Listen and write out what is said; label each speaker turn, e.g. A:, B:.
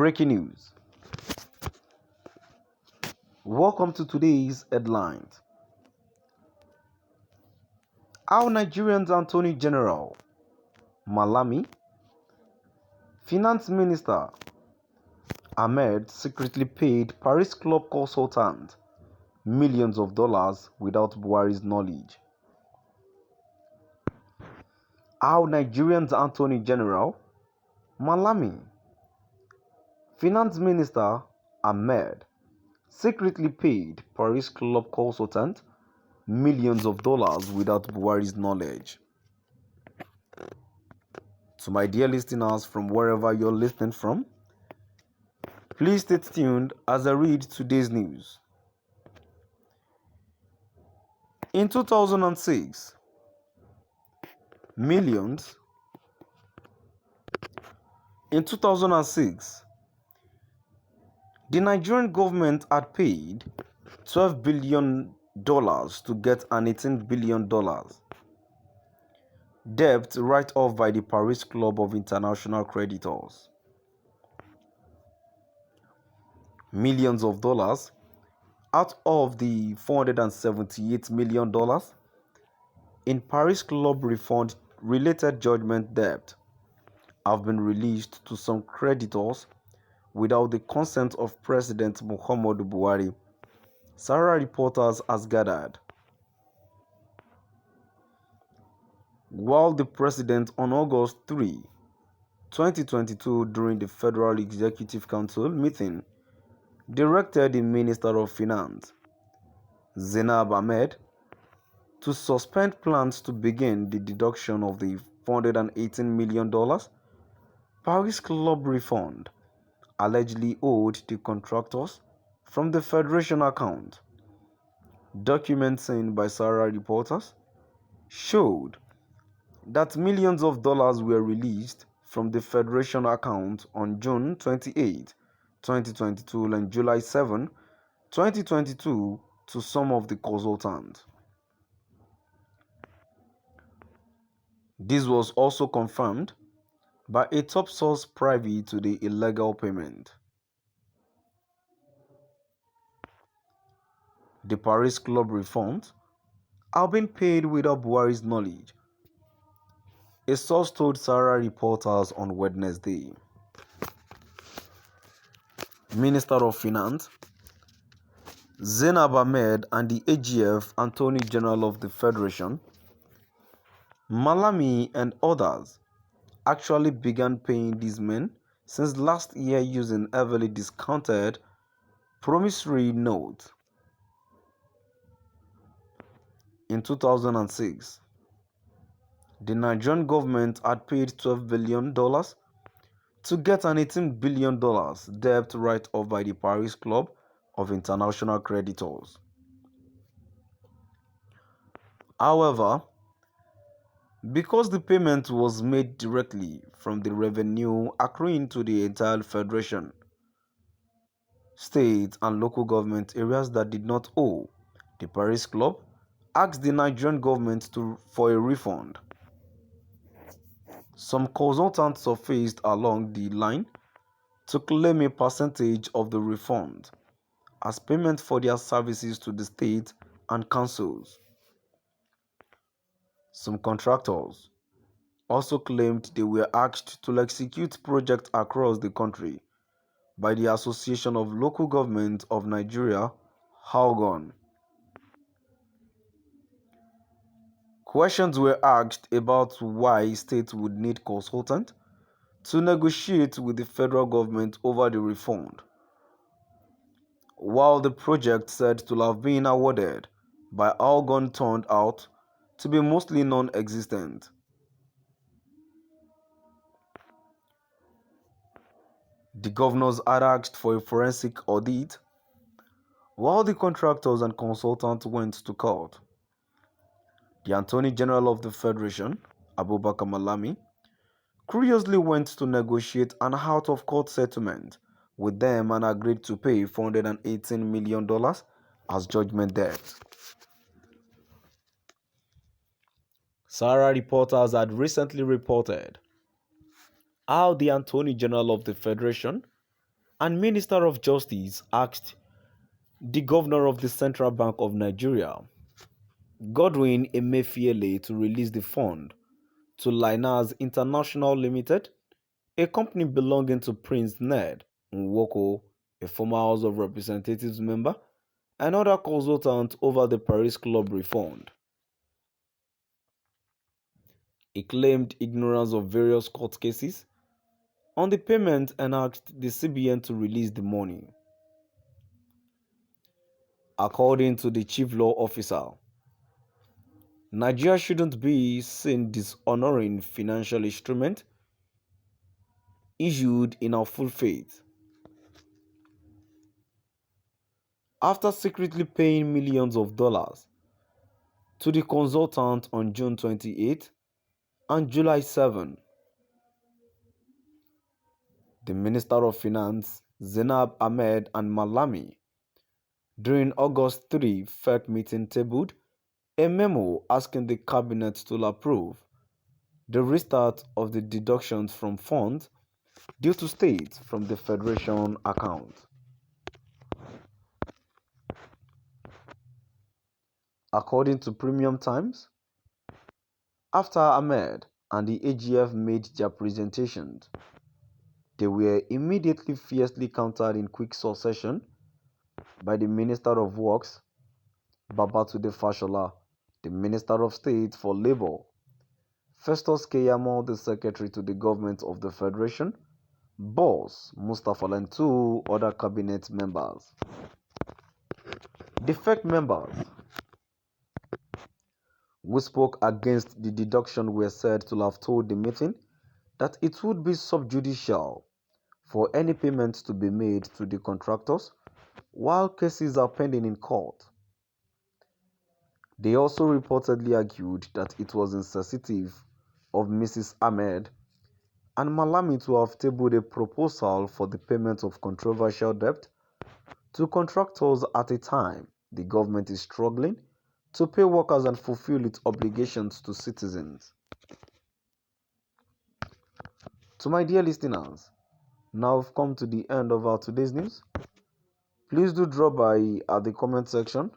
A: Breaking news. Welcome to today's headlines. How Nigeria's Attorney General Malami, Finance Minister Ahmed secretly paid Paris Club consultant millions of dollars without Buhari's knowledge. How Nigeria's Attorney General Malami, Finance Minister Ahmed secretly paid Paris Club consultant millions of dollars without Buhari's knowledge. To my dear listeners from wherever you're listening from, please stay tuned as I read today's news. In 2006, the Nigerian government had paid $12 billion to get an $18 billion debt write-off by the Paris Club of International Creditors. Millions of dollars out of the $478 million in Paris Club refund-related judgment debt have been released to some creditors without the consent of President Muhammadu Buhari, Sahara Reporters has gathered. While the President on August 3, 2022, during the Federal Executive Council meeting, directed the Minister of Finance, Zainab Ahmed, to suspend plans to begin the deduction of the $418 million Paris Club refund allegedly owed the contractors from the Federation account. Documents seen by Sahara Reporters showed that millions of dollars were released from the Federation account on June 28, 2022 and July 7, 2022 to some of the consultants. This was also confirmed by a top source privy to the illegal payment. The Paris Club refunds have been paid without Buhari's knowledge, a source told Sahara Reporters on Wednesday. Minister of Finance Zainab Ahmed and the AGF Attorney General of the Federation, Malami and others actually began paying these men since last year using heavily discounted promissory notes. In 2006, the Nigerian government had paid $12 billion to get an $18 billion debt write-off by the Paris Club of International Creditors. However, because the payment was made directly from the revenue accruing to the entire Federation, state and local government areas that did not owe, the Paris Club asked the Nigerian government for a refund. Some consultants surfaced along the line to claim a percentage of the refund as payment for their services to the state and councils. Some contractors also claimed they were asked to execute projects across the country by the Association of Local Governments of Nigeria, ALGON. Questions were asked about why states would need consultants to negotiate with the federal government over the refund, while the project said to have been awarded by ALGON turned out to be mostly non-existent. The governors had asked for a forensic audit, while the contractors and consultants went to court. The Attorney General of the Federation, Abubakar Malami, curiously went to negotiate an out-of-court settlement with them and agreed to pay $418 million as judgment debt. Sahara Reporters had recently reported how the Attorney General of the Federation and Minister of Justice asked the Governor of the Central Bank of Nigeria, Godwin Emefiele, to release the fund to Liners International Limited, a company belonging to Prince Ned Nwoko, a former House of Representatives member, and other consultants over the Paris Club refund. He claimed ignorance of various court cases on the payment and asked the CBN to release the money. According to the chief law officer, Nigeria shouldn't be seen dishonoring financial instrument issued in our full faith. After secretly paying millions of dollars to the consultant on June 28 and July 7, the Minister of Finance, Zainab Ahmed, and Malami, during August 3 FEC meeting, tabled a memo asking the cabinet to approve the restart of the deductions from funds due to states from the Federation account. According to Premium Times, after Ahmed and the AGF made their presentations, they were immediately fiercely countered in quick succession by the Minister of Works, Babatunde Fashola, the Minister of State for Labour, Festus Keyamo, the Secretary to the Government of the Federation, Boss Mustapha, and two other cabinet members. The FEC members who spoke against the deduction were said to have told the meeting that it would be subjudicial for any payments to be made to the contractors while cases are pending in court. They also reportedly argued that it was insensitive of Mrs. Ahmed and Malami to have tabled a proposal for the payment of controversial debt to contractors at a time the government is struggling to pay workers and fulfill its obligations to citizens. To my dear listeners, now we've come to the end of our today's news. Please do drop by at the comment section